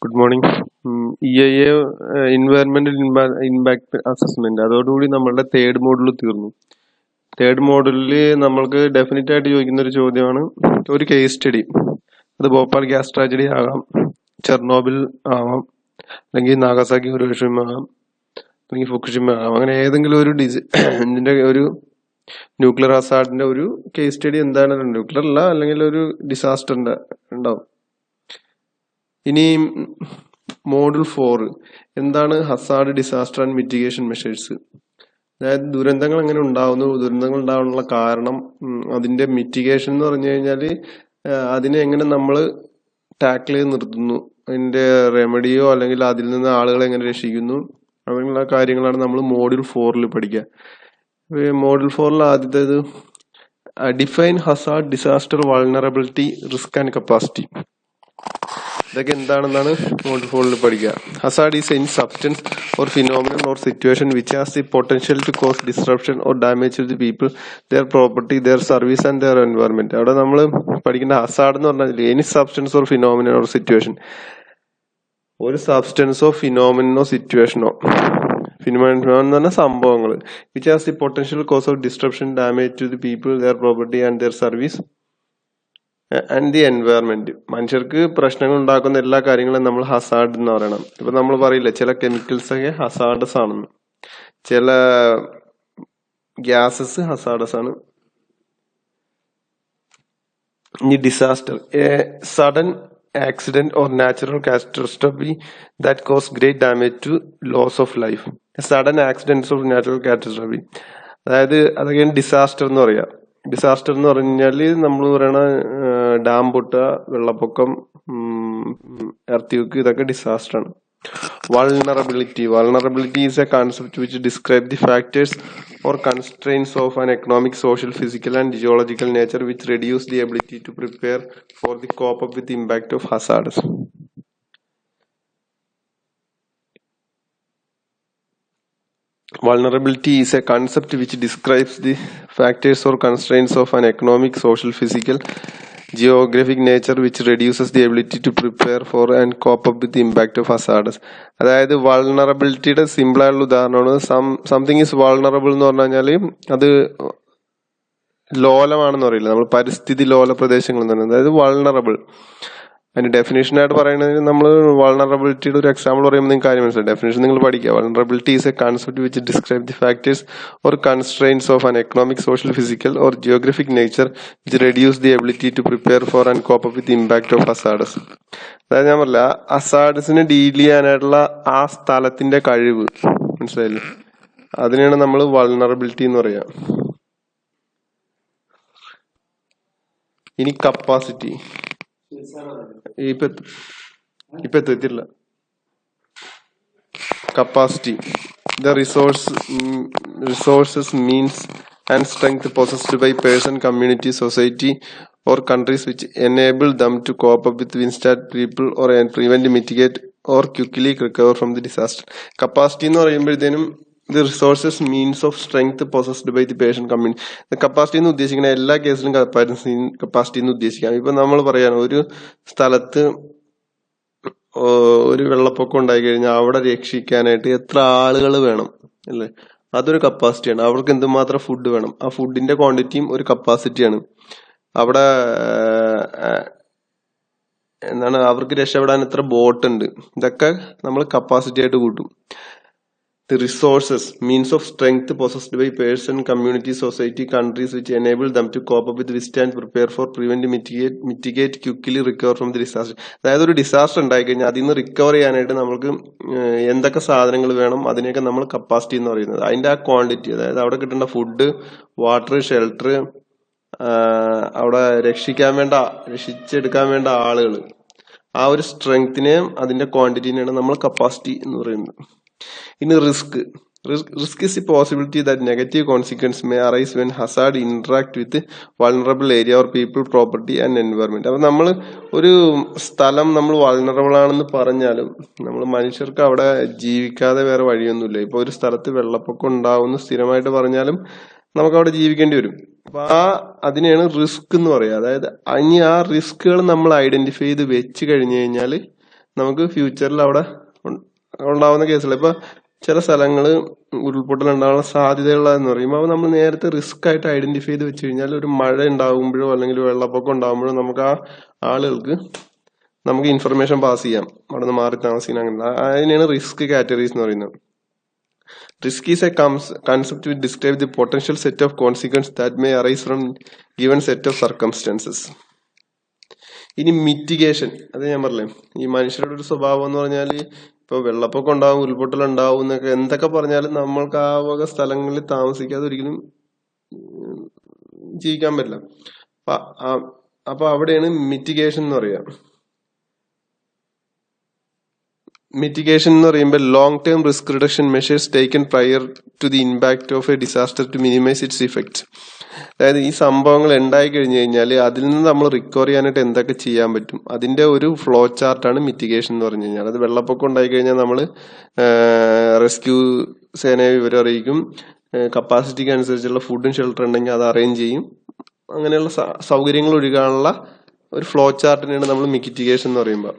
Good morning. EIA environmental impact assessment അതോടുകൂടി നമ്മളുടെ third model തീർന്നു. തേർഡ് മോഡലിൽ നമ്മൾക്ക് ഡെഫിനറ്റ് ആയിട്ട് ചോദിക്കുന്ന ഒരു ചോദ്യമാണ് ഒരു കേസ് സ്റ്റഡി. അത് ഭോപ്പാൽ ഗ്യാസ് ട്രാജഡി ആകാം, ചെർണോബിൽ ആവാം, അല്ലെങ്കിൽ നാഗസാക്കി ഹിരോഷിമ ആകാം, അല്ലെങ്കിൽ ഫുക്കുഷിമ ആകാം. അങ്ങനെ ഏതെങ്കിലും ഒരു ഇതിന്റെ ഒരു ന്യൂക്ലിയർ ഹസാർഡിന്റെ ഒരു കേസ് സ്റ്റഡി എന്താണ്, ന്യൂക്ലിയർ അല്ല അല്ലെങ്കിൽ ഒരു ഡിസാസ്റ്ററിന്റെ ഉണ്ടാവും. ഇനി മോഡൽ 4 എന്താണ് Hazard, disaster and mitigation measures. അതായത് ദുരന്തങ്ങൾ എങ്ങനെ ഉണ്ടാവുന്നു, ദുരന്തങ്ങൾ ഉണ്ടാവാനുള്ള കാരണം, അതിന്റെ മിറ്റിഗേഷൻ എന്ന് പറഞ്ഞു കഴിഞ്ഞാൽ അതിനെ എങ്ങനെ നമ്മൾ ടാക്കിൾ ചെയ്ത് നിർത്തുന്നു, അതിന്റെ റെമഡിയോ അല്ലെങ്കിൽ അതിൽ നിന്ന് ആളുകളെ എങ്ങനെ രക്ഷിക്കുന്നു, അങ്ങനെയുള്ള കാര്യങ്ങളാണ് നമ്മൾ മോഡൽ 4 പഠിക്കുക. മോഡൽ 4 ആദ്യത്തേത് define hazard, disaster, vulnerability, risk and capacity. ഇതൊക്കെ എന്താണെന്നാണ് മോഡൽ 4 പഠിക്കുക. Hazard is any substance or phenomenon or situation which has the potential to cause disruption or damage to the people, their property, their service and their environment. അവിടെ നമ്മൾ പഠിക്കേണ്ട hazard എന്ന് പറഞ്ഞാൽ any substance or phenomenon or situation, ഒരു സബ്സ്റ്റൻസോ ഫിനോമിനോ സിറ്റുവേഷനോ, phenomenon എന്ന് പറഞ്ഞ സംഭവങ്ങൾ, which has the potential cause of disruption, damage to the people, their property and their service and the environment. മനുഷ്യർക്ക് പ്രശ്നങ്ങൾ ഉണ്ടാക്കുന്ന എല്ലാ കാര്യങ്ങളും നമ്മൾ ഹസാർഡ് എന്ന് പറയണം. ഇപ്പൊ നമ്മൾ പറയില്ല ചില കെമിക്കൽസ് ഒക്കെ ഹസാർഡസ് ആണെന്ന്, ചില ഗ്യാസസ് ഹസാർഡസ് ആണ്. ഇനി disaster, a sudden accident or natural catastrophe that cause great damage to loss of life. Sudden accidents of natural catastrophe, അതായത് അതൊക്കെയാണ് ഡിസാസ്റ്റർ എന്ന് പറയാ. ഡിസാസ്റ്റർ എന്ന് പറഞ്ഞാല് നമ്മൾ പറയണ ഡാം പൊട്ടുക, വെള്ളപ്പൊക്കം, എർത്ത്, ഇതൊക്കെ ഡിസാസ്റ്റർ ആണ്. Vulnerability, vulnerability is a concept which describe the factors or constraints of an economic, social, physical and geological nature which reduce the ability to prepare for the cope up with the impact of hazards. Vulnerability is a concept which describes the factors or constraints of an economic, social, physical, geographic nature which reduces the ability to prepare for and cope up with the impact of hazards. അതായത് വൾണറബിലിറ്റിയുടെ simple ആയിട്ടുള്ള ഉദാഹരണമാണ് something is vulnerable എന്ന് പറഞ്ഞു കഴിഞ്ഞാല് അത് ലോലമാണെന്ന് പറയില്ല, നമ്മൾ പരിസ്ഥിതി ലോല പ്രദേശങ്ങൾ എന്ന് പറയുന്നത്. അതായത് വൾണറബിൾ അതിന്റെ ഡെഫിനേഷൻ ആയിട്ട് പറയുന്നത്, നമ്മൾ വൾണറബിലിറ്റിയുടെ ഒരു എക്സാമ്പിൾ പറയുമ്പോൾ നിങ്ങൾക്ക് കാര്യം മനസ്സിലായി. ഡെഫിനേഷൻ നിങ്ങൾ പഠിക്കുക. Vulnerability is a concept which describe the factors or constraints of an economic, social, physical or geographic nature which reduce the ability to prepare for and cope up with impact of hazards. അതായത് ഞാൻ പറഞ്ഞില്ല, ഹസാർഡ്സിനെ deal ചെയ്യാനായിട്ടുള്ള ആ സ്ഥലത്തിന്റെ കഴിവ്, മനസ്സിലായില്ലേ, അതിനെയാണ് നമ്മൾ വൾണറബിലിറ്റി എന്ന് പറയാ. ഇനി കപ്പാസിറ്റി, ഇപ്പൊ എത്തില്ല. Capacity, the resources, means and strength possessed by person, community, society or countries which enable them to cope up with, withstand people or prevent, mitigate or quickly recover from the disaster. Capacity എന്ന് പറയുമ്പോഴത്തേനും the resources, means of strength possessed by the person, community. Capacity എന്ന് ഉദ്ദേശിക്കുന്ന എല്ലാ കേസിലും capacity എന്ന് ഉദ്ദേശിക്കാം. ഇപ്പൊ നമ്മൾ പറയാണ്, ഒരു സ്ഥലത്ത് ഒരു വെള്ളപ്പൊക്കം ഉണ്ടായി കഴിഞ്ഞാൽ അവിടെ രക്ഷിക്കാനായിട്ട് എത്ര ആളുകൾ വേണം അല്ലേ, അതൊരു കപ്പാസിറ്റിയാണ്. അവർക്ക് എന്തുമാത്രം ഫുഡ് വേണം, ആ ഫുഡിന്റെ ക്വാണ്ടിറ്റിയും ഒരു കപ്പാസിറ്റിയാണ്. അവിടെ എന്താണ്, അവർക്ക് രക്ഷപ്പെടാൻ എത്ര ബോട്ട് ഉണ്ട്, ഇതൊക്കെ നമ്മൾ കപ്പാസിറ്റി ആയിട്ട് കൂട്ടും. The resources, means of strength possessed by person, community, society, countries which enable them to cope up with, withstand, prepare for, prevent, mitigate, quickly recover from the disaster. അതായത് ഒരു ഡിസാസ്റ്റർ ഉണ്ടായി കഴിഞ്ഞാൽ അതിൽ നിന്ന് റിക്കവർ ചെയ്യാനായിട്ട് നമുക്ക് എന്തൊക്കെ സാധനങ്ങൾ വേണം, അതിനെയൊക്കെ നമ്മൾ കപ്പാസിറ്റി എന്ന് പറയുന്നത്. അതിന്റെ ആ ക്വാണ്ടിറ്റി, അതായത് അവിടെ കിട്ടേണ്ട ഫുഡ്, വാട്ടർ, ഷെൽട്ടർ, അവിടെ രക്ഷിച്ചെടുക്കാൻ വേണ്ട ആളുകൾ, ആ ഒരു സ്ട്രെങ്തിനെയും അതിന്റെ ക്വാണ്ടിറ്റിനെയാണ് നമ്മൾ കപ്പാസിറ്റി എന്ന് പറയുന്നത്. ഇനി risk is the possibility that negative consequences may arise when hazard interact with vulnerable area or people, property and environment. അപ്പൊ നമ്മൾ ഒരു സ്ഥലം നമ്മൾ വൾണറബിൾ ആണെന്ന് പറഞ്ഞാലും നമ്മൾ മനുഷ്യർക്ക് അവിടെ ജീവിക്കാതെ വേറെ വഴിയൊന്നുമില്ല. ഇപ്പൊ ഒരു സ്ഥലത്ത് വെള്ളപ്പൊക്കം ഉണ്ടാവുന്ന സ്ഥിരമായിട്ട് പറഞ്ഞാലും നമുക്ക് അവിടെ ജീവിക്കേണ്ടി വരും. അപ്പൊ അതിനെയാണ് റിസ്ക് എന്ന് പറയുക. അതായത് ഇനി ആ റിസ്കുകൾ നമ്മൾ ഐഡന്റിഫൈ ചെയ്ത് വെച്ച് കഴിഞ്ഞു കഴിഞ്ഞാൽ നമുക്ക് ഫ്യൂച്ചറിൽ അവിടെ ഉണ്ടാവുന്ന കേസുകൾ. ഇപ്പൊ ചില സ്ഥലങ്ങള് ഉരുൾപൊട്ടൽ ഉണ്ടാവാനുള്ള സാധ്യതയുള്ളതെന്ന് പറയുമ്പോൾ അത് നമ്മൾ നേരത്തെ റിസ്ക് ആയിട്ട് ഐഡന്റിഫൈ ചെയ്ത് വെച്ച് കഴിഞ്ഞാൽ ഒരു മഴ ഉണ്ടാകുമ്പോഴോ അല്ലെങ്കിൽ വെള്ളപ്പൊക്കം ഉണ്ടാകുമ്പോഴോ നമുക്ക് ആ ആളുകൾക്ക് നമുക്ക് ഇൻഫർമേഷൻ പാസ് ചെയ്യാം, അവിടെ നിന്ന് മാറി താമസിക്കണം. അങ്ങനെ അതിനെയാണ് റിസ്ക് കാറ്റഗറീസ് എന്ന് പറയുന്നത്. Risk is a concept which describes the potential set of consequences that may arise from given set of circumstances. ഇനി മിറ്റിഗേഷൻ, അത് ഞാൻ പറഞ്ഞേ, ഈ മനുഷ്യരുടെ ഒരു സ്വഭാവം എന്ന് പറഞ്ഞാൽ ഇപ്പൊ വെള്ളപ്പൊക്കം ഉണ്ടാവും, ഉരുൾപൊട്ടൽ ഉണ്ടാവും എന്നൊക്കെ എന്തൊക്കെ പറഞ്ഞാലും നമ്മൾക്ക് ആ വക സ്ഥലങ്ങളിൽ താമസിക്കാതെ ഒരിക്കലും ജീവിക്കാൻ പറ്റില്ല. അപ്പൊ അവിടെയാണ് മിറ്റിഗേഷൻ എന്ന് പറയുക. മിറ്റിഗേഷൻ എന്ന് പറയുമ്പോൾ long term risk reduction measures taken prior to the impact of a disaster to minimise its effect. അതായത് ഈ സംഭവങ്ങൾ ഉണ്ടായി കഴിഞ്ഞു കഴിഞ്ഞാൽ അതിൽ നിന്ന് നമ്മൾ റിക്കവർ ചെയ്യാനായിട്ട് എന്തൊക്കെ ചെയ്യാൻ പറ്റും, അതിന്റെ ഒരു ഫ്ലോ ചാർട്ടാണ് മിറ്റിഗേഷൻ എന്ന് പറഞ്ഞു കഴിഞ്ഞാൽ. അത് വെള്ളപ്പൊക്കം ഉണ്ടായി കഴിഞ്ഞാൽ നമ്മൾ റെസ്ക്യൂ സേനയെ വിവരം അറിയിക്കും, കപ്പാസിറ്റിക്ക് അനുസരിച്ചുള്ള ഫുഡും ഷെൽട്ടർ ഉണ്ടെങ്കിൽ അത് അറേഞ്ച് ചെയ്യും. അങ്ങനെയുള്ള സൗകര്യങ്ങൾ ഒരുക്കാനുള്ള ഒരു ഫ്ലോ ചാർട്ടിനെയാണ് നമ്മൾ മിറ്റിഗേഷൻ എന്ന് പറയുമ്പോൾ.